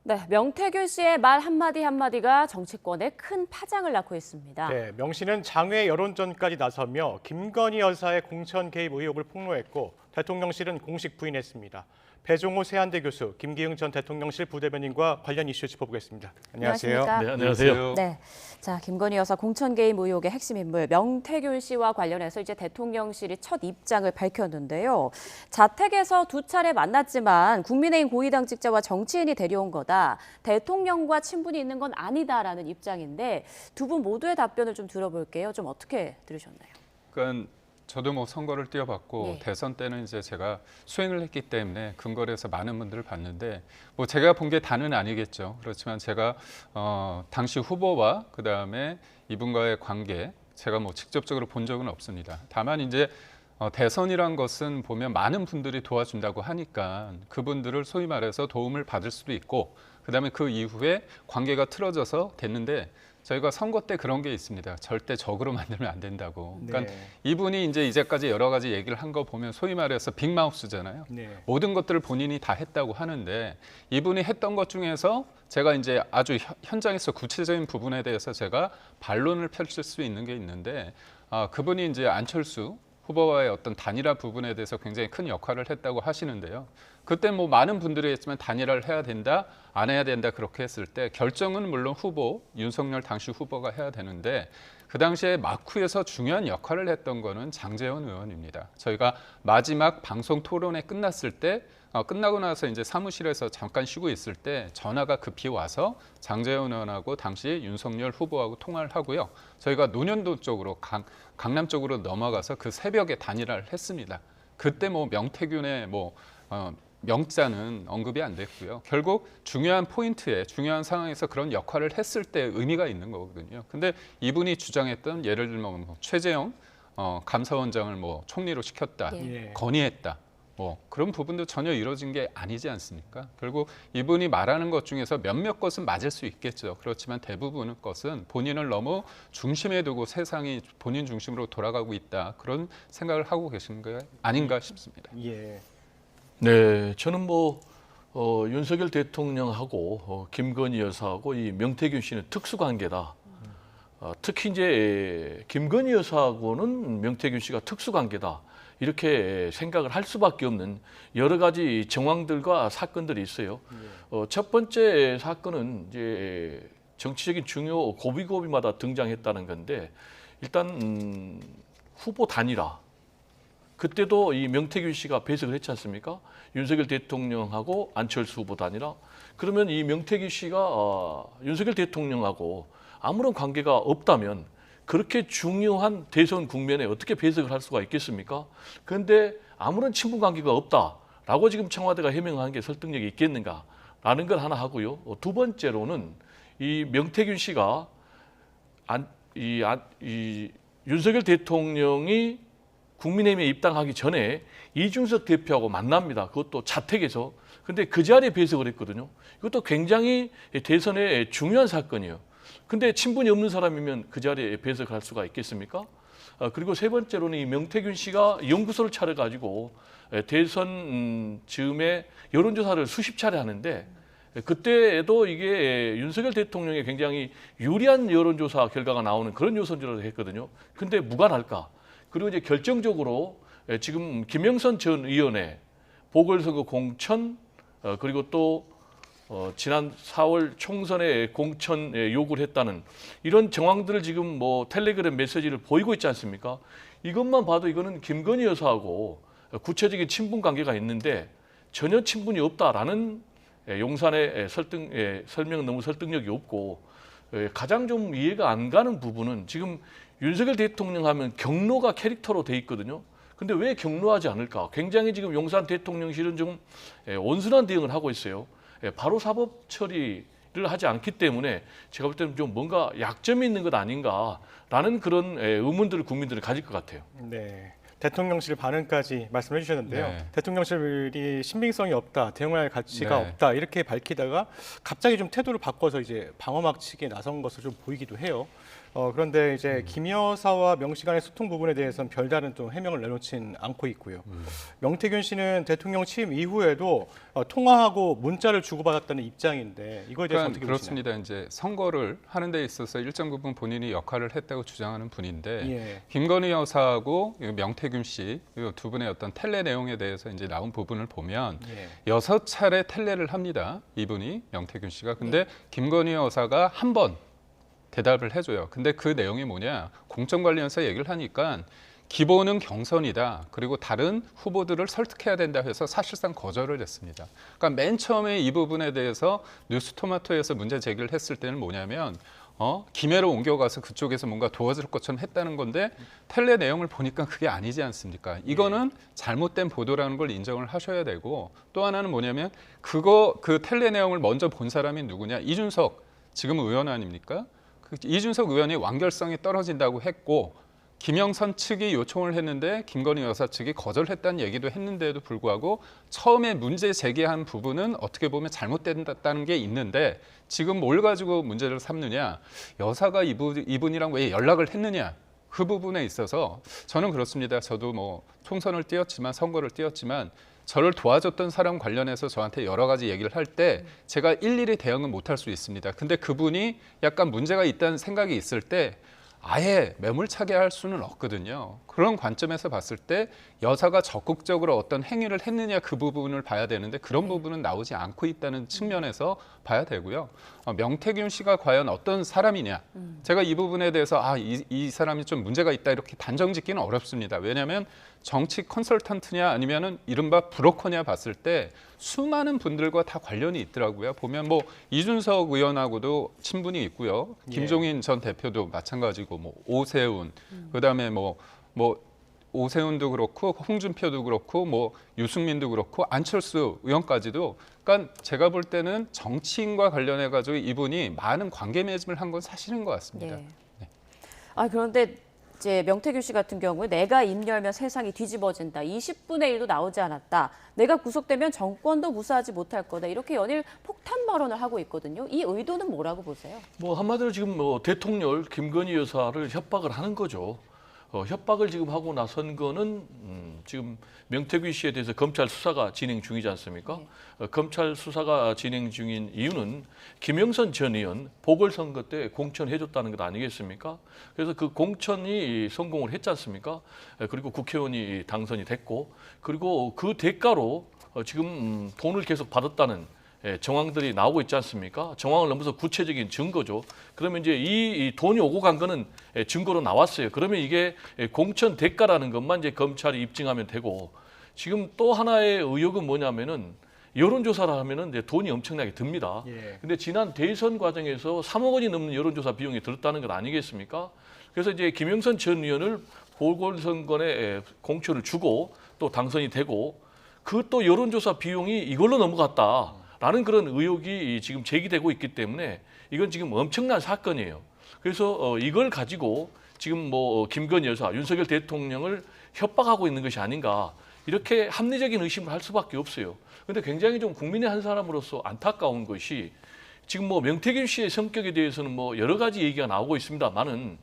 네, 명태균 씨의 말 한마디 한마디가 정치권에 큰 파장을 낳고 있습니다. 네, 명 씨는 장외 여론전까지 나서며 김건희 여사의 공천 개입 의혹을 폭로했고 대통령실은 공식 부인했습니다. 배종호 세한대 교수, 김기흥 전 대통령실 부대변인과 관련 이슈 짚어보겠습니다. 안녕하세요. 안녕하십니까? 네, 안녕하세요. 네, 자 김건희 여사 공천 개입 의혹의 핵심 인물 명태균 씨와 관련해서 이제 대통령실이 첫 입장을 밝혔는데요. 자택에서 두 차례 만났지만 국민의힘 고위당직자와 정치인이 데려온 거다. 대통령과 친분이 있는 건 아니다라는 입장인데 두 분 모두의 답변을 좀 들어볼게요. 좀 어떻게 들으셨나요? 그러니까 저도 뭐 선거를 뛰어봤고 네. 대선 때는 이제 제가 수행을 했기 때문에 근거를 해서 많은 분들을 봤는데 뭐 제가 본 게 다는 아니겠죠. 그렇지만 제가 당시 후보와 그다음에 이분과의 관계 제가 뭐 직접적으로 본 적은 없습니다. 다만 이제 대선이란 것은 보면 많은 분들이 도와준다고 하니까 그분들을 소위 말해서 도움을 받을 수도 있고 그다음에 그 이후에 관계가 틀어져서 됐는데 저희가 선거 때 그런 게 있습니다. 절대 적으로 만들면 안 된다고. 그러니까 네. 이분이 이제 이제까지 여러 가지 얘기를 한 거 보면 소위 말해서 빅마우스잖아요. 네. 모든 것들을 본인이 다 했다고 하는데 이분이 했던 것 중에서 제가 이제 아주 현장에서 구체적인 부분에 대해서 제가 반론을 펼칠 수 있는 게 있는데 그분이 이제 안철수 후보와의 어떤 단일화 부분에 대해서 굉장히 큰 역할을 했다고 하시는데요. 그때 뭐 많은 분들이 했지만 단일화를 해야 된다, 안 해야 된다 그렇게 했을 때 결정은 물론 후보, 윤석열 당시 후보가 해야 되는데 그 당시에 막후에서 중요한 역할을 했던 거는 장제원 의원입니다. 저희가 마지막 방송 토론회 끝났을 때 끝나고 나서 이제 사무실에서 잠깐 쉬고 있을 때 전화가 급히 와서 장제원 의원하고 당시 윤석열 후보하고 통화를 하고요. 저희가 논현동 쪽으로 강남 쪽으로 넘어가서 그 새벽에 단일화를 했습니다. 그때 뭐 명태균의 명자는 언급이 안 됐고요. 결국 중요한 포인트에 중요한 상황에서 그런 역할을 했을 때 의미가 있는 거거든요. 근데 이분이 주장했던 예를 들면 뭐 최재형 감사원장을 뭐 총리로 시켰다, 예. 건의했다. 뭐 그런 부분도 전혀 이루어진 게 아니지 않습니까? 결국 이분이 말하는 것 중에서 몇몇 것은 맞을 수 있겠죠. 그렇지만 대부분의 것은 본인을 너무 중심에 두고 세상이 본인 중심으로 돌아가고 있다. 그런 생각을 하고 계신 거 아닌가 싶습니다. 예. 네, 저는 윤석열 대통령하고 김건희 여사하고 이 명태균 씨는 특수관계다. 특히 이제 김건희 여사하고는 명태균 씨가 특수관계다. 이렇게 생각을 할 수밖에 없는 여러 가지 정황들과 사건들이 있어요. 첫 번째 사건은 이제 정치적인 중요 고비고비마다 등장했다는 건데 일단 후보 단일화. 그때도 이 명태균 씨가 배석을 했지 않습니까? 윤석열 대통령하고 안철수 후보 단일화. 그러면 이 명태균 씨가 윤석열 대통령하고 아무런 관계가 없다면 그렇게 중요한 대선 국면에 어떻게 배석을 할 수가 있겠습니까? 그런데 아무런 친분 관계가 없다라고 지금 청와대가 해명한 게 설득력이 있겠는가라는 걸 하나 하고요. 두 번째로는 이 명태균 씨가 윤석열 대통령이 국민의힘에 입당하기 전에 이준석 대표하고 만납니다. 그것도 자택에서. 근데 그 자리에 배석을 했거든요. 이것도 굉장히 대선에 중요한 사건이에요. 근데 친분이 없는 사람이면 그 자리에 배석할 수가 있겠습니까? 그리고 세 번째로는 이 명태균 씨가 연구소를 차려가지고 대선 즈음에 여론조사를 수십 차례 하는데 그때에도 이게 윤석열 대통령에 굉장히 유리한 여론조사 결과가 나오는 그런 여론조사를 했거든요. 근데 무관할까? 그리고 이제 결정적으로 지금 김영선 전 의원의 보궐선거 공천 그리고 또 지난 4월 총선에 공천 요구를 했다는 이런 정황들을 지금 뭐 텔레그램 메시지를 보이고 있지 않습니까? 이것만 봐도 이거는 김건희 여사하고 구체적인 친분 관계가 있는데 전혀 친분이 없다라는 용산의 설명은 너무 설득력이 없고 가장 좀 이해가 안 가는 부분은 지금 윤석열 대통령 하면 경로가 캐릭터로 돼 있거든요. 근데 왜 경로하지 않을까? 굉장히 지금 용산 대통령실은 좀 온순한 대응을 하고 있어요. 바로 사법 처리를 하지 않기 때문에 제가 볼 때는 좀 뭔가 약점이 있는 것 아닌가라는 그런 의문들을 국민들이 가질 것 같아요. 네. 대통령실 반응까지 말씀해 주셨는데요. 네. 대통령실이 신빙성이 없다, 대응할 가치가 네. 없다 이렇게 밝히다가 갑자기 좀 태도를 바꿔서 이제 방어막 치기에 나선 것으로 좀 보이기도 해요. 그런데 이제 김 여사와 명 씨 간의 소통 부분에 대해서는 별다른 또 해명을 내놓진 않고 있고요. 명태균 씨는 대통령 취임 이후에도 통화하고 문자를 주고받았다는 입장인데 이거에 대해서 어떻게 보시나요? 그렇습니다. 이제 선거를 하는 데 있어서 일정 부분 본인이 역할을 했다고 주장하는 분인데 예. 김건희 여사하고 명태균 씨 이 두 분의 어떤 텔레 내용에 대해서 이제 나온 부분을 보면 예. 6차례 텔레를 합니다. 이분이 명태균 씨가. 근데 김건희 여사가 한 번 대답을 해줘요. 근데 그 내용이 뭐냐? 공천관련해서 얘기를 하니까 기본은 경선이다. 그리고 다른 후보들을 설득해야 된다 해서 사실상 거절을 했습니다. 그러니까 맨 처음에 이 부분에 대해서 뉴스토마토에서 문제 제기를 했을 때는 뭐냐면 김해로 옮겨가서 그쪽에서 뭔가 도와줄 것처럼 했다는 건데 텔레 내용을 보니까 그게 아니지 않습니까? 이거는 잘못된 보도라는 걸 인정을 하셔야 되고 또 하나는 뭐냐면 그 텔레 내용을 먼저 본 사람이 누구냐? 이준석 지금 의원 아닙니까? 이준석 의원이 완결성이 떨어진다고 했고 김영선 측이 요청을 했는데 김건희 여사 측이 거절했다는 얘기도 했는데도 불구하고 처음에 문제 제기한 부분은 어떻게 보면 잘못됐다는 게 있는데 지금 뭘 가지고 문제를 삼느냐, 여사가 이분이랑 왜 연락을 했느냐, 그 부분에 있어서 저는 그렇습니다. 저도 뭐 총선을 뛰었지만 선거를 뛰었지만 저를 도와줬던 사람 관련해서 저한테 여러 가지 얘기를 할 때 제가 일일이 대응은 못할 수 있습니다. 근데 그분이 약간 문제가 있다는 생각이 있을 때 아예 매몰차게 할 수는 없거든요. 그런 관점에서 봤을 때 여사가 적극적으로 어떤 행위를 했느냐 그 부분을 봐야 되는데 그런 부분은 나오지 않고 있다는 측면에서 봐야 되고요. 명태균 씨가 과연 어떤 사람이냐. 제가 이 부분에 대해서 이 사람이 좀 문제가 있다 이렇게 단정 짓기는 어렵습니다. 왜냐하면 정치 컨설턴트냐 아니면은 이른바 브로커냐 봤을 때 수많은 분들과 다 관련이 있더라고요. 보면 뭐 이준석 의원하고도 친분이 있고요. 김종인 전 대표도 마찬가지고 뭐 오세훈 그다음에 뭐 오세훈도 그렇고 홍준표도 그렇고 뭐 유승민도 그렇고 안철수 의원까지도 그러니까 제가 볼 때는 정치인과 관련해 가지고 이분이 많은 관계 맺음을 한 건 사실인 것 같습니다. 네. 그런데 이제 명태균 씨 같은 경우에 내가 입 열면 세상이 뒤집어진다. 20분의 1도 나오지 않았다. 내가 구속되면 정권도 무사하지 못할 거다. 이렇게 연일 폭탄 발언을 하고 있거든요. 이 의도는 뭐라고 보세요? 뭐 한마디로 지금 대통령 김건희 여사를 협박을 하는 거죠. 협박을 지금 하고 나선 거는 지금 명태균 씨에 대해서 검찰 수사가 진행 중이지 않습니까? 검찰 수사가 진행 중인 이유는 김영선 전 의원 보궐선거 때 공천해줬다는 것 아니겠습니까? 그래서 그 공천이 성공을 했지 않습니까? 그리고 국회의원이 당선이 됐고 그리고 그 대가로 지금 돈을 계속 받았다는 정황들이 나오고 있지 않습니까? 정황을 넘어서 구체적인 증거죠. 그러면 이제 이 돈이 오고 간 거는 증거로 나왔어요. 그러면 이게 공천 대가라는 것만 이제 검찰이 입증하면 되고 지금 또 하나의 의혹은 뭐냐면은 여론조사를 하면은 이제 돈이 엄청나게 듭니다. 근데 지난 대선 과정에서 3억 원이 넘는 여론조사 비용이 들었다는 것 아니겠습니까? 그래서 이제 김영선 전 의원을 보궐선거에 공천을 주고 또 당선이 되고 그 또 여론조사 비용이 이걸로 넘어갔다. 라는 그런 의혹이 지금 제기되고 있기 때문에 이건 지금 엄청난 사건이에요. 그래서 이걸 가지고 지금 뭐 김건희 여사, 윤석열 대통령을 협박하고 있는 것이 아닌가 이렇게 합리적인 의심을 할 수밖에 없어요. 그런데 굉장히 좀 국민의 한 사람으로서 안타까운 것이 지금 뭐 명태균 씨의 성격에 대해서는 뭐 여러 가지 얘기가 나오고 있습니다만은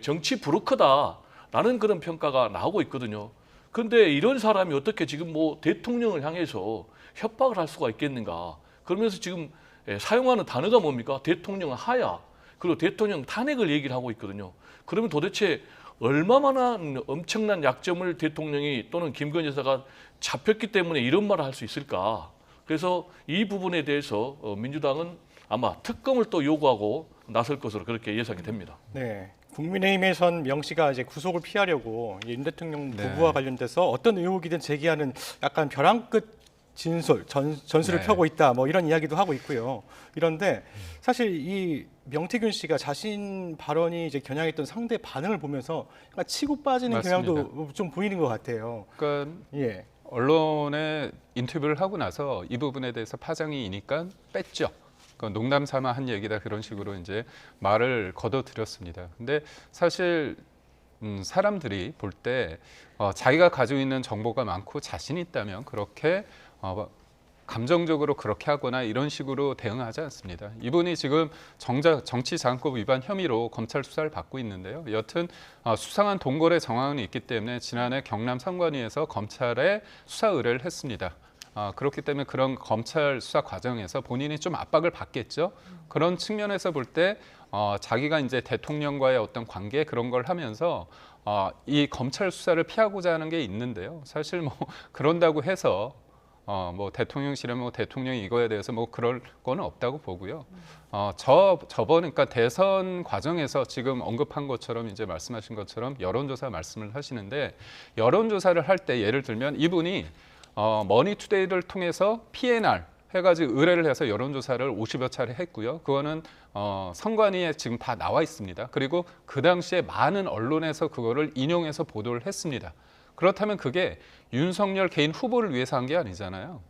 정치 브로커다라는 그런 평가가 나오고 있거든요. 그런데 이런 사람이 어떻게 지금 뭐 대통령을 향해서 협박을 할 수가 있겠는가? 그러면서 지금 사용하는 단어가 뭡니까? 대통령 하야 그리고 대통령 탄핵을 얘기를 하고 있거든요. 그러면 도대체 얼마나 엄청난 약점을 대통령이 또는 김건희 여사가 잡혔기 때문에 이런 말을 할 수 있을까? 그래서 이 부분에 대해서 민주당은 아마 특검을 또 요구하고 나설 것으로 그렇게 예상이 됩니다. 네. 국민의힘에선 명 씨가 이제 구속을 피하려고 윤 대통령 부부와 관련돼서 어떤 의혹이든 제기하는 약간 벼랑 끝 전술을 펴고 있다. 뭐 이런 이야기도 하고 있고요. 이런데 사실 이 명태균 씨가 자신 발언이 이제 겨냥했던 상대 반응을 보면서 약간 치고 빠지는 맞습니다. 경향도 좀 보이는 것 같아요. 그러니까 언론에 인터뷰를 하고 나서 이 부분에 대해서 파장이니까 뺐죠. 그러니까 농담 삼아 한 얘기다 그런 식으로 이제 말을 거둬들였습니다. 근데 사실 사람들이 볼 때 자기가 가지고 있는 정보가 많고 자신이 있다면 그렇게 감정적으로 그렇게 하거나 이런 식으로 대응하지 않습니다. 이분이 지금 정치자금법 위반 혐의로 검찰 수사를 받고 있는데요. 여튼 수상한 동거래 정황이 있기 때문에 지난해 경남 선관위에서 검찰에 수사 의뢰를 했습니다. 그렇기 때문에 그런 검찰 수사 과정에서 본인이 좀 압박을 받겠죠. 그런 측면에서 볼 때 자기가 이제 대통령과의 어떤 관계 그런 걸 하면서 이 검찰 수사를 피하고자 하는 게 있는데요. 사실 뭐 그런다고 해서 뭐 대통령실에 뭐 대통령이 이거에 대해서 뭐 그럴 거는 없다고 보고요. 저번 그러니까 대선 과정에서 지금 언급한 것처럼 이제 말씀하신 것처럼 여론조사 말씀을 하시는데 여론조사를 할 때 예를 들면 이분이 머니투데이를 통해서 PNR 해가지고 의뢰를 해서 여론조사를 50여 차례 했고요. 그거는 선관위에 지금 다 나와 있습니다. 그리고 그 당시에 많은 언론에서 그거를 인용해서 보도를 했습니다. 그렇다면 그게 윤석열 개인 후보를 위해서 한 게 아니잖아요.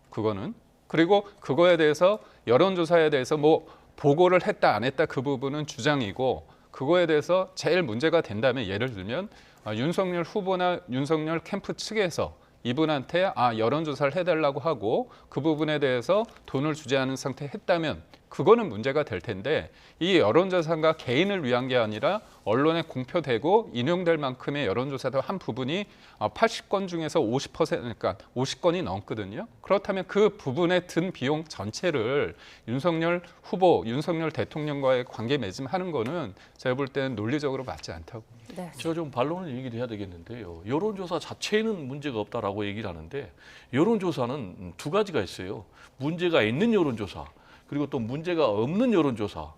그거는. 그리고 그거에 대해서 여론조사에 대해서 뭐 보고를 했다 안 했다 그 부분은 주장이고 그거에 대해서 제일 문제가 된다면 예를 들면 윤석열 후보나 윤석열 캠프 측에서 이분한테 여론조사를 해달라고 하고 그 부분에 대해서 돈을 주지 않은 상태에 했다면 그거는 문제가 될 텐데 이 여론조사가 개인을 위한 게 아니라 언론에 공표되고 인용될 만큼의 여론조사도 한 부분이 80건 중에서 50% 그러니까 50건이 넘거든요. 그렇다면 그 부분에 든 비용 전체를 윤석열 후보, 윤석열 대통령과의 관계 맺음하는 거는 제가 볼 때는 논리적으로 맞지 않다고 봅니다. 네. 제가 좀 반론을 얘기를 해야 되겠는데요. 여론조사 자체에는 문제가 없다라고 얘기를 하는데 여론조사는 두 가지가 있어요. 문제가 있는 여론조사 그리고 또 문제가 없는 여론조사.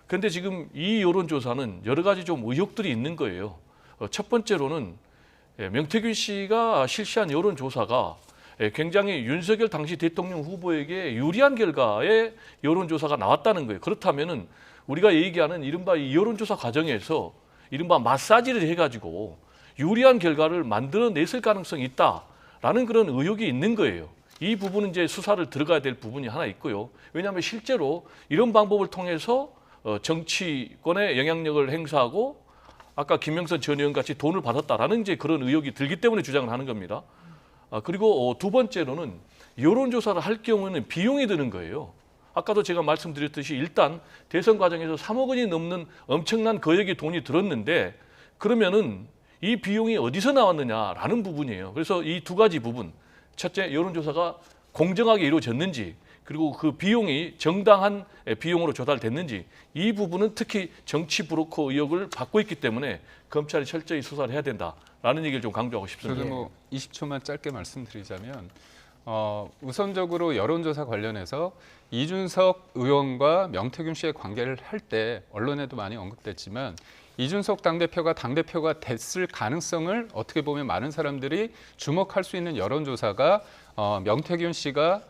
그런데 지금 이 여론조사는 여러 가지 좀 의혹들이 있는 거예요. 첫 번째로는 명태균 씨가 실시한 여론조사가 굉장히 윤석열 당시 대통령 후보에게 유리한 결과의 여론조사가 나왔다는 거예요. 그렇다면은 우리가 얘기하는 이른바 이 여론조사 과정에서 이른바 마사지를 해가지고 유리한 결과를 만들어냈을 가능성이 있다라는 그런 의혹이 있는 거예요. 이 부분은 이제 수사를 들어가야 될 부분이 하나 있고요. 왜냐하면 실제로 이런 방법을 통해서 정치권의 영향력을 행사하고 아까 김영선 전 의원 같이 돈을 받았다라는 이제 그런 의혹이 들기 때문에 주장을 하는 겁니다. 그리고 두 번째로는 여론조사를 할 경우에는 비용이 드는 거예요. 아까도 제가 말씀드렸듯이 일단 대선 과정에서 3억 원이 넘는 엄청난 거액의 돈이 들었는데 그러면은 이 비용이 어디서 나왔느냐라는 부분이에요. 그래서 이 두 가지 부분, 첫째 여론조사가 공정하게 이루어졌는지 그리고 그 비용이 정당한 비용으로 조달됐는지 이 부분은 특히 정치 브로커 의혹을 받고 있기 때문에 검찰이 철저히 수사를 해야 된다라는 얘기를 좀 강조하고 싶습니다. 저도 뭐 20초만 짧게 말씀드리자면 우선적으로 여론조사 관련해서 이준석 의원과 명태균 씨의 관계를 할 때 언론에도 많이 언급됐지만 이준석 당대표가 됐을 가능성을 어떻게 보면 많은 사람들이 주목할 수 있는 여론조사가 명태균 씨가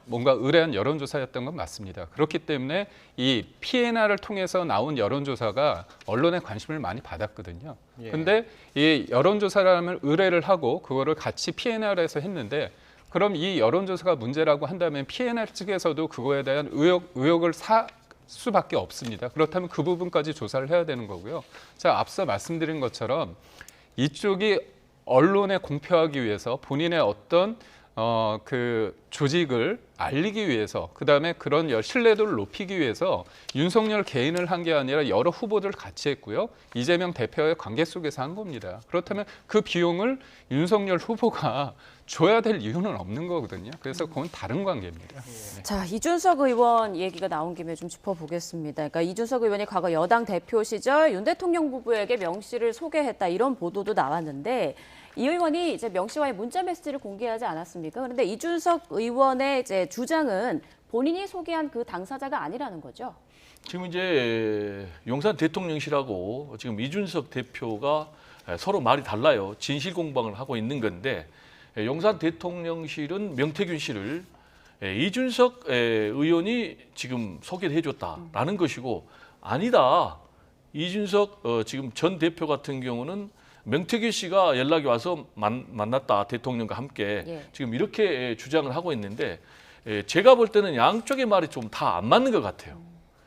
뭔가 의뢰한 여론조사였던 건 맞습니다. 그렇기 때문에 이 PNR을 통해서 나온 여론조사가 언론의 관심을 많이 받았거든요. 근데 이 여론조사라면 의뢰를 하고 그거를 같이 PNR에서 했는데 그럼 이 여론조사가 문제라고 한다면 PNR 측에서도 그거에 대한 의혹을 수밖에 없습니다. 그렇다면 그 부분까지 조사를 해야 되는 거고요. 자, 앞서 말씀드린 것처럼 이쪽이 언론에 공표하기 위해서 본인의 어떤 그 조직을 알리기 위해서 그다음에 그런 신뢰도를 높이기 위해서 윤석열 개인을 한 게 아니라 여러 후보들 같이 했고요. 이재명 대표의 관계 속에서 한 겁니다. 그렇다면 그 비용을 윤석열 후보가 줘야 될 이유는 없는 거거든요. 그래서 그건 다른 관계입니다. 네. 자, 이준석 의원 얘기가 나온 김에 좀 짚어보겠습니다. 그러니까 이준석 의원이 과거 여당 대표 시절 윤 대통령 부부에게 명 씨를 소개했다 이런 보도도 나왔는데 이 의원이 이제 명 씨와의 문자 메시지를 공개하지 않았습니까? 그런데 이준석 의원의 이제 주장은 본인이 소개한 그 당사자가 아니라는 거죠. 지금 이제 용산 대통령실하고 지금 이준석 대표가 서로 말이 달라요. 진실 공방을 하고 있는 건데 용산 대통령실은 명태균 씨를 이준석 의원이 지금 소개를 해줬다라는 것이고 아니다. 이준석 지금 전 대표 같은 경우는 명태균 씨가 연락이 와서 만났다 대통령과 함께 지금 이렇게 주장을 하고 있는데 제가 볼 때는 양쪽의 말이 좀 다 안 맞는 것 같아요.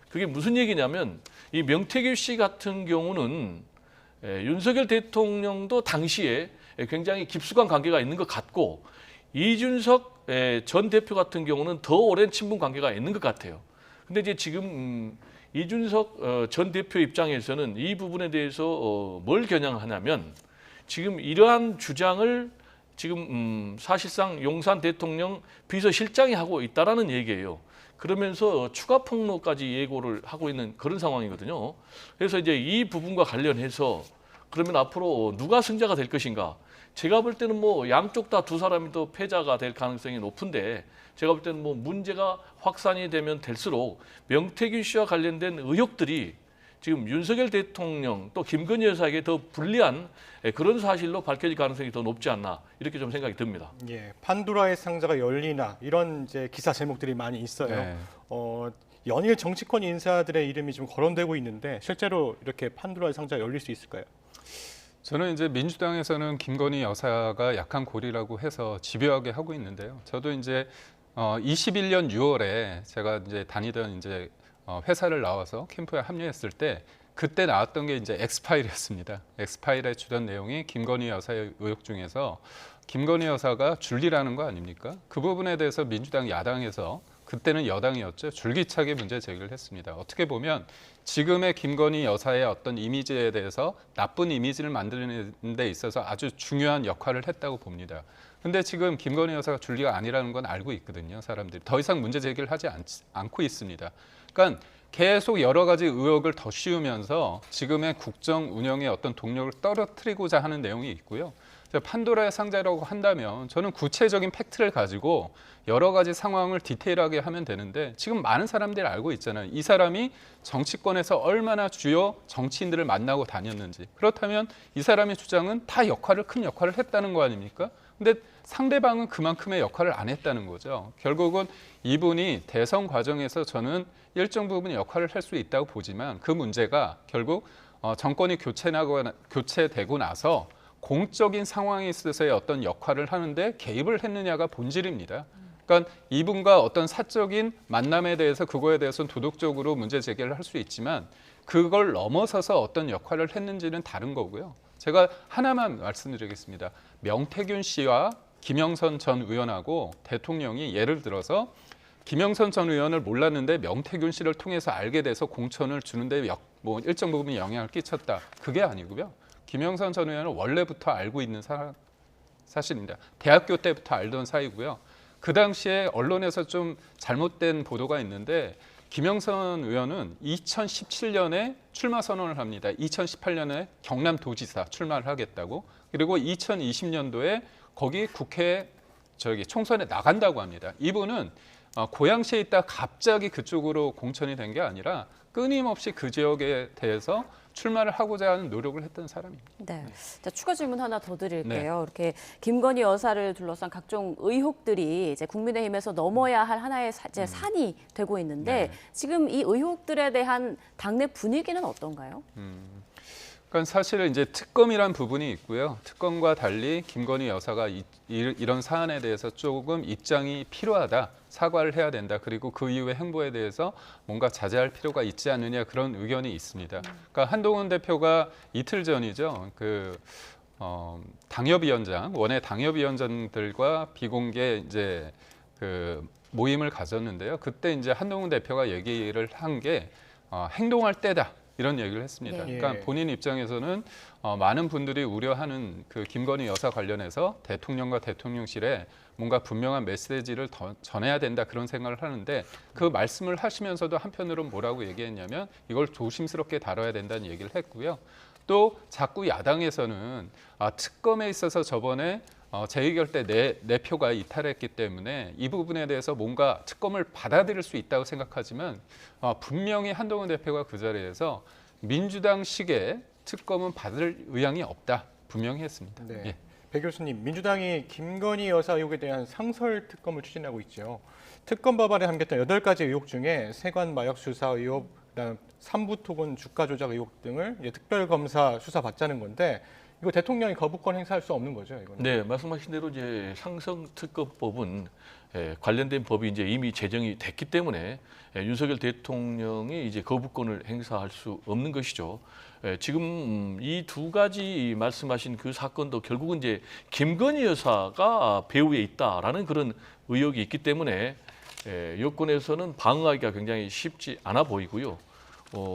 그게 무슨 얘기냐면 이 명태균 씨 같은 경우는 윤석열 대통령도 당시에 굉장히 깊숙한 관계가 있는 것 같고 이준석 전 대표 같은 경우는 더 오랜 친분 관계가 있는 것 같아요. 근데 이제 지금 이준석 전 대표 입장에서는 이 부분에 대해서 뭘 겨냥하냐면 지금 이러한 주장을 지금 사실상 용산 대통령 비서실장이 하고 있다라는 얘기예요. 그러면서 추가 폭로까지 예고를 하고 있는 그런 상황이거든요. 그래서 이제 이 부분과 관련해서 그러면 앞으로 누가 승자가 될 것인가? 제가 볼 때는 뭐 양쪽 다 두 사람이 또 패자가 될 가능성이 높은데 제가 볼 때는 뭐 문제가 확산이 되면 될수록 명태균 씨와 관련된 의혹들이 지금 윤석열 대통령 또 김건희 여사에게 더 불리한 그런 사실로 밝혀질 가능성이 더 높지 않나 이렇게 좀 생각이 듭니다. 예, 판도라의 상자가 열리나 이런 이제 기사 제목들이 많이 있어요. 네. 연일 정치권 인사들의 이름이 좀 거론되고 있는데 실제로 이렇게 판도라의 상자가 열릴 수 있을까요? 저는 이제 민주당에서는 김건희 여사가 약한 고리라고 해서 집요하게 하고 있는데요. 저도 이제 21년 6월에 제가 이제 다니던 이제 회사를 나와서 캠프에 합류했을 때 그때 나왔던 게 이제 엑스파일이었습니다. 엑스파일에 주된 내용이 김건희 여사의 의혹 중에서 김건희 여사가 줄리라는 거 아닙니까? 그 부분에 대해서 민주당 야당에서 그때는 여당이었죠. 줄기차게 문제 제기를 했습니다. 어떻게 보면 지금의 김건희 여사의 어떤 이미지에 대해서 나쁜 이미지를 만드는 데 있어서 아주 중요한 역할을 했다고 봅니다. 근데 지금 김건희 여사가 줄리가 아니라는 건 알고 있거든요. 사람들이 더 이상 문제 제기를 하지 않고 있습니다. 그러니까 계속 여러 가지 의혹을 더 씌우면서 지금의 국정 운영의 어떤 동력을 떨어뜨리고자 하는 내용이 있고요. 판도라의 상자라고 한다면 저는 구체적인 팩트를 가지고 여러 가지 상황을 디테일하게 하면 되는데 지금 많은 사람들이 알고 있잖아요. 이 사람이 정치권에서 얼마나 주요 정치인들을 만나고 다녔는지. 그렇다면 이 사람의 주장은 다 큰 역할을 했다는 거 아닙니까? 근데 상대방은 그만큼의 역할을 안 했다는 거죠. 결국은 이분이 대선 과정에서 저는 일정 부분 역할을 할 수 있다고 보지만 그 문제가 결국 정권이 교체되고 나서 공적인 상황에 있어서의 어떤 역할을 하는데 개입을 했느냐가 본질입니다. 그러니까 이분과 어떤 사적인 만남에 대해서 그거에 대해서는 도덕적으로 문제 제기를 할 수 있지만 그걸 넘어서서 어떤 역할을 했는지는 다른 거고요. 제가 하나만 말씀드리겠습니다. 명태균 씨와 김영선 전 의원하고 대통령이 예를 들어서 김영선 전 의원을 몰랐는데 명태균 씨를 통해서 알게 돼서 공천을 주는데 일정 부분 영향을 끼쳤다. 그게 아니고요. 김영선 전 의원은 원래부터 알고 있는 사실입니다. 대학교 때부터 알던 사이고요. 그 당시에 언론에서 좀 잘못된 보도가 있는데 김영선 의원은 2017년에 출마 선언을 합니다. 2018년에 경남도지사 출마를 하겠다고. 그리고 2020년도에 거기 국회 총선에 나간다고 합니다. 이분은 고양시에 있다 갑자기 그쪽으로 공천이 된 게 아니라 끊임없이 그 지역에 대해서 출마를 하고자 하는 노력을 했던 사람입니다. 네. 자, 추가 질문 하나 더 드릴게요. 네. 이렇게 김건희 여사를 둘러싼 각종 의혹들이 이제 국민의힘에서 넘어야 할 하나의 이제 산이 되고 있는데 네. 지금 지금 이 의혹들에 대한 당내 분위기는 어떤가요? 그러니까 사실은 이제 특검이란 부분이 있고요. 특검과 달리 김건희 여사가 이런 사안에 대해서 조금 입장이 필요하다. 사과를 해야 된다. 그리고 그 이후의 행보에 대해서 뭔가 자제할 필요가 있지 않느냐 그런 의견이 있습니다. 그러니까 한동훈 대표가 이틀 전이죠. 당협위원장, 원외 당협위원장들과 비공개 이제 모임을 가졌는데요. 그때 이제 한동훈 대표가 얘기를 한 게 행동할 때다. 이런 얘기를 했습니다. 네. 그러니까 본인 입장에서는 많은 분들이 우려하는 그 김건희 여사 관련해서 대통령과 대통령실에 뭔가 분명한 메시지를 더 전해야 된다 그런 생각을 하는데 그 말씀을 하시면서도 한편으로는 뭐라고 얘기했냐면 이걸 조심스럽게 다뤄야 된다는 얘기를 했고요. 또 자꾸 야당에서는 특검에 있어서 저번에 재의결 때 내 표가 이탈했기 때문에 이 부분에 대해서 뭔가 특검을 받아들일 수 있다고 생각하지만 분명히 한동훈 대표가 그 자리에서 민주당식의 특검은 받을 의향이 없다 분명히 했습니다. 네. 예. 배 교수님, 민주당이 김건희 여사 의혹에 대한 상설 특검을 추진하고 있죠. 특검 법안에 담겼던 8가지 의혹 중에 세관 마약 수사 의혹, 그다음 삼부토건 주가 조작 의혹 등을 이제 특별검사 수사받자는 건데 이거 대통령이 거부권 행사할 수 없는 거죠, 이거는. 네, 말씀하신 대로 이제 상성특검법은 관련된 법이 이제 이미 제정이 됐기 때문에 윤석열 대통령이 이제 거부권을 행사할 수 없는 것이죠. 지금 이 두 가지 말씀하신 그 사건도 결국은 이제 김건희 여사가 배후에 있다라는 그런 의혹이 있기 때문에 여권에서는 방어하기가 굉장히 쉽지 않아 보이고요.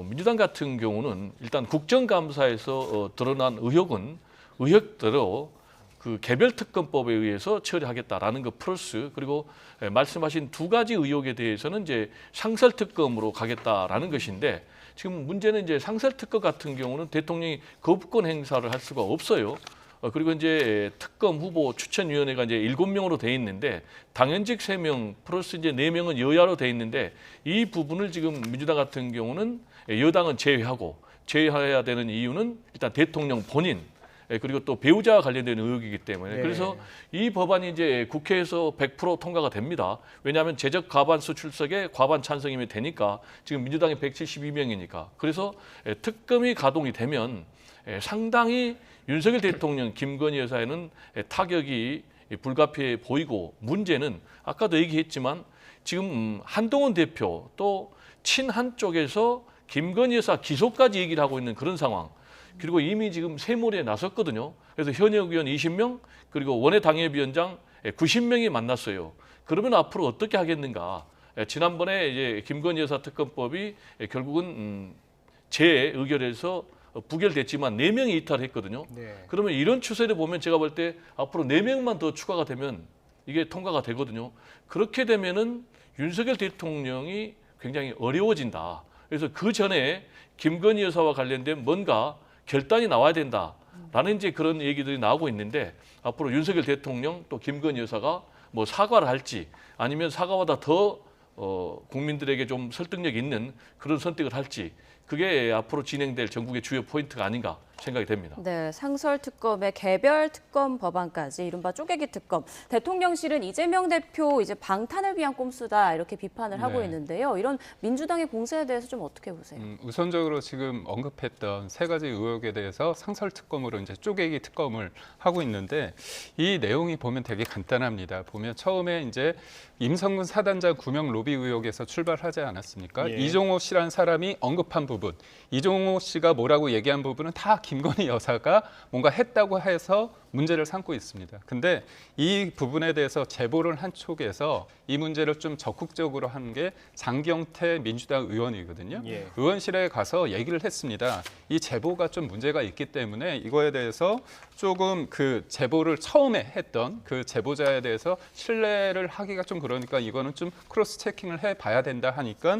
민주당 같은 경우는 일단 국정감사에서 드러난 의혹은 의혹대로 그 개별특검법에 의해서 처리하겠다라는 것 플러스 그리고 말씀하신 두 가지 의혹에 대해서는 이제 상설특검으로 가겠다라는 것인데 지금 문제는 이제 상설특검 같은 경우는 대통령이 거부권 행사를 할 수가 없어요. 그리고 이제 특검 후보 추천위원회가 이제 7명으로 돼 있는데 당연직 3명 플러스 이제 4명은 여야로 돼 있는데 이 부분을 지금 민주당 같은 경우는 여당은 제외하고 제외해야 되는 이유는 일단 대통령 본인 그리고 또 배우자와 관련된 의혹이기 때문에 네. 그래서 이 법안이 이제 국회에서 100% 통과가 됩니다. 왜냐하면 제적 과반수 출석에 과반 찬성이면 되니까 지금 민주당이 172명이니까 그래서 특검이 가동이 되면 상당히 윤석열 대통령, 김건희 여사에는 타격이 불가피해 보이고 문제는 아까도 얘기했지만 지금 한동훈 대표 또 친한 쪽에서 김건희 여사 기소까지 얘기를 하고 있는 그런 상황. 그리고 이미 지금 세몰에 나섰거든요. 그래서 현역 의원 20명 그리고 원외 당협위원장 90명이 만났어요. 그러면 앞으로 어떻게 하겠는가? 지난번에 이제 김건희 여사 특검법이 결국은 재의결에서 부결됐지만 4명이 이탈했거든요. 네. 그러면 이런 추세를 보면 제가 볼 때 앞으로 4명만 더 추가가 되면 이게 통과가 되거든요. 그렇게 되면은 윤석열 대통령이 굉장히 어려워진다. 그래서 그 전에 김건희 여사와 관련된 뭔가 결단이 나와야 된다라는 이제 그런 얘기들이 나오고 있는데 앞으로 윤석열 대통령 또 김건희 여사가 뭐 사과를 할지 아니면 사과보다 더 국민들에게 좀 설득력 있는 그런 선택을 할지 그게 앞으로 진행될 전국의 주요 포인트가 아닌가 생각이 됩니다. 네, 상설특검의 개별특검 법안까지 이른바 쪼개기 특검. 대통령실은 이재명 대표 이제 방탄을 위한 꼼수다 이렇게 비판을 하고 네. 있는데요. 이런 민주당의 공세에 대해서 좀 어떻게 보세요? 우선적으로 지금 언급했던 3가지 의혹에 대해서 상설특검으로 이제 쪼개기 특검을 하고 있는데 이 내용이 보면 되게 간단합니다. 보면 처음에 이제 임성근 사단자 구명 로비 의혹에서 출발하지 않았습니까? 예. 이종호 씨라는 사람이 언급한 부분, 이종호 씨가 뭐라고 얘기한 부분은 다 김건희 여사가 뭔가 했다고 해서 문제를 삼고 있습니다. 근데 이 부분에 대해서 제보를 한 쪽에서 이 문제를 좀 적극적으로 한 게 장경태 민주당 의원이거든요. 예. 의원실에 가서 얘기를 했습니다. 이 제보가 좀 문제가 있기 때문에 이거에 대해서 조금 그 제보를 처음에 했던 그 제보자에 대해서 신뢰를 하기가 좀 그러니까 이거는 좀 크로스 체킹을 해봐야 된다 하니까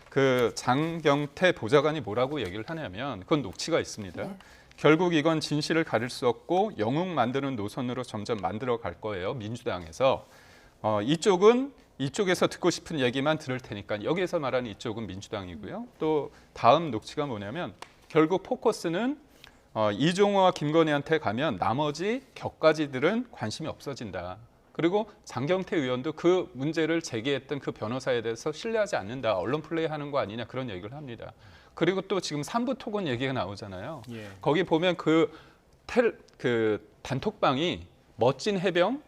그 장경태 보좌관이 뭐라고 얘기를 하냐면 그건 녹취가 있습니다. 네. 결국 이건 진실을 가릴 수 없고 영웅 만드는 노선으로 점점 만들어 갈 거예요. 민주당에서. 이쪽에서 듣고 싶은 얘기만 들을 테니까 여기에서 말하는 이쪽은 민주당이고요. 또 다음 녹취가 뭐냐면 결국 포커스는 이종호와 김건희한테 가면 나머지 격가지들은 관심이 없어진다. 그리고 장경태 의원도 그 문제를 제기했던 그 변호사에 대해서 신뢰하지 않는다. 언론 플레이하는 거 아니냐 그런 얘기를 합니다. 그리고 또 지금 삼부 토건 얘기가 나오잖아요. 예. 거기 보면 그 단톡방이 멋진 해병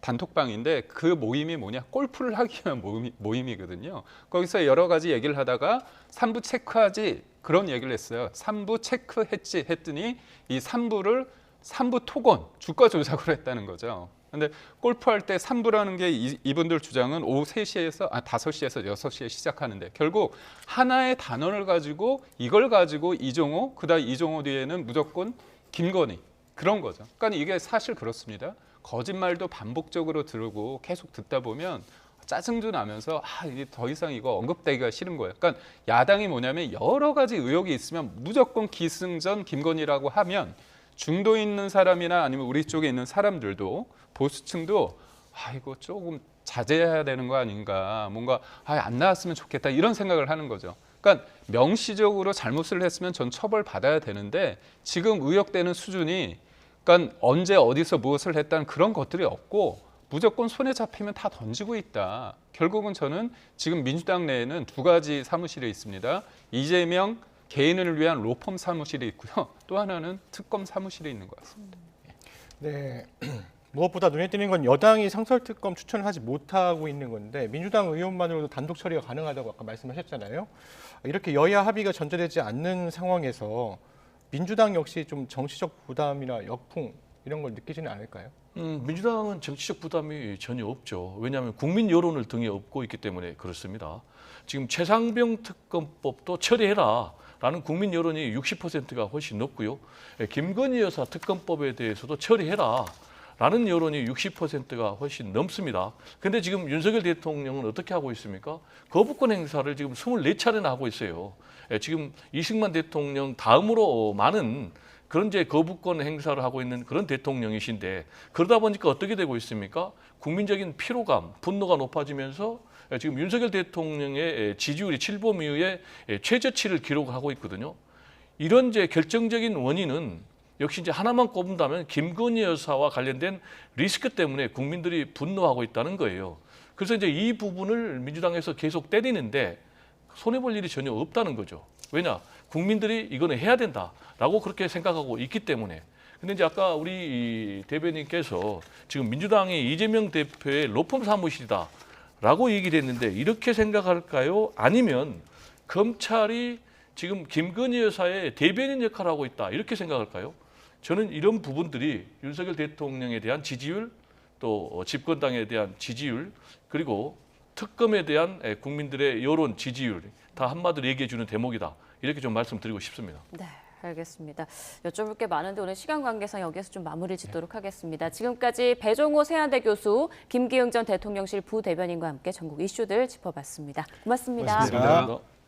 단톡방인데 그 모임이 뭐냐? 골프를 하기 위한 모임이거든요. 거기서 여러 가지 얘기를 하다가 3부 체크하지 그런 얘기를 했어요. 3부 체크했지 했더니 이 3부를 3부 토건 주가 조작으로 했다는 거죠. 근데 골프할 때 3부라는 게 이분들 주장은 오후 3시에서 5시에서 6시에 시작하는데 결국 하나의 단어를 가지고 이걸 가지고 이종호 그다음 이종호 뒤에는 무조건 김건희 그런 거죠. 그러니까 이게 사실 그렇습니다. 거짓말도 반복적으로 들고 계속 듣다 보면 짜증도 나면서 이게 더 이상 이거 언급되기가 싫은 거예요. 그러니까 야당이 뭐냐면 여러 가지 의혹이 있으면 무조건 기승전 김건희라고 하면 중도 있는 사람이나 아니면 우리 쪽에 있는 사람들도 보수층도 이거 조금 자제해야 되는 거 아닌가 뭔가 안 나왔으면 좋겠다 이런 생각을 하는 거죠. 그러니까 명시적으로 잘못을 했으면 전 처벌받아야 되는데 지금 의혹되는 수준이 그러니까 언제 어디서 무엇을 했다는 그런 것들이 없고 무조건 손에 잡히면 다 던지고 있다. 결국은 저는 지금 민주당 내에는 2가지 사무실이 있습니다. 이재명 개인을 위한 로펌 사무실이 있고요. 또 하나는 특검 사무실이 있는 것 같습니다. 네. 무엇보다 눈에 띄는 건 여당이 상설특검 추천을 하지 못하고 있는 건데 민주당 의원만으로도 단독 처리가 가능하다고 아까 말씀하셨잖아요. 이렇게 여야 합의가 전제되지 않는 상황에서 민주당 역시 좀 정치적 부담이나 역풍 이런 걸 느끼지는 않을까요? 민주당은 정치적 부담이 전혀 없죠. 왜냐하면 국민 여론을 등에 업고 있기 때문에 그렇습니다. 지금 최상병 특검법도 처리해라라는 국민 여론이 60%가 훨씬 높고요. 김건희 여사 특검법에 대해서도 처리해라라는 여론이 60%가 훨씬 넘습니다. 그런데 지금 윤석열 대통령은 어떻게 하고 있습니까? 거부권 행사를 지금 24차례나 하고 있어요. 지금 이승만 대통령 다음으로 많은 그런 이제 거부권 행사를 하고 있는 그런 대통령이신데 그러다 보니까 어떻게 되고 있습니까? 국민적인 피로감, 분노가 높아지면서 지금 윤석열 대통령의 지지율이 7보 이후에 최저치를 기록하고 있거든요. 이런 이제 결정적인 원인은 역시 이제 하나만 꼽는다면 김건희 여사와 관련된 리스크 때문에 국민들이 분노하고 있다는 거예요. 그래서 이제 이 부분을 민주당에서 계속 때리는데 손해볼 일이 전혀 없다는 거죠. 왜냐? 국민들이 이거는 해야 된다라고 그렇게 생각하고 있기 때문에. 근데 이제 아까 우리 대변인께서 지금 민주당이 이재명 대표의 로펌 사무실이다라고 얘기를 했는데 이렇게 생각할까요? 아니면 검찰이 지금 김건희 여사의 대변인 역할을 하고 있다 이렇게 생각할까요? 저는 이런 부분들이 윤석열 대통령에 대한 지지율 또 집권당에 대한 지지율 그리고 특검에 대한 국민들의 여론 지지율 다 한마디로 얘기해 주는 대목이다. 이렇게 좀 말씀드리고 싶습니다. 네, 알겠습니다. 여쭤볼 게 많은데 오늘 시간 관계상 여기서 좀 마무리 짓도록 하겠습니다. 지금까지 배종호 세한대 교수, 김기흥 전 대통령실 부대변인과 함께 전국 이슈들 짚어봤습니다. 고맙습니다. 고맙습니다. 감사합니다.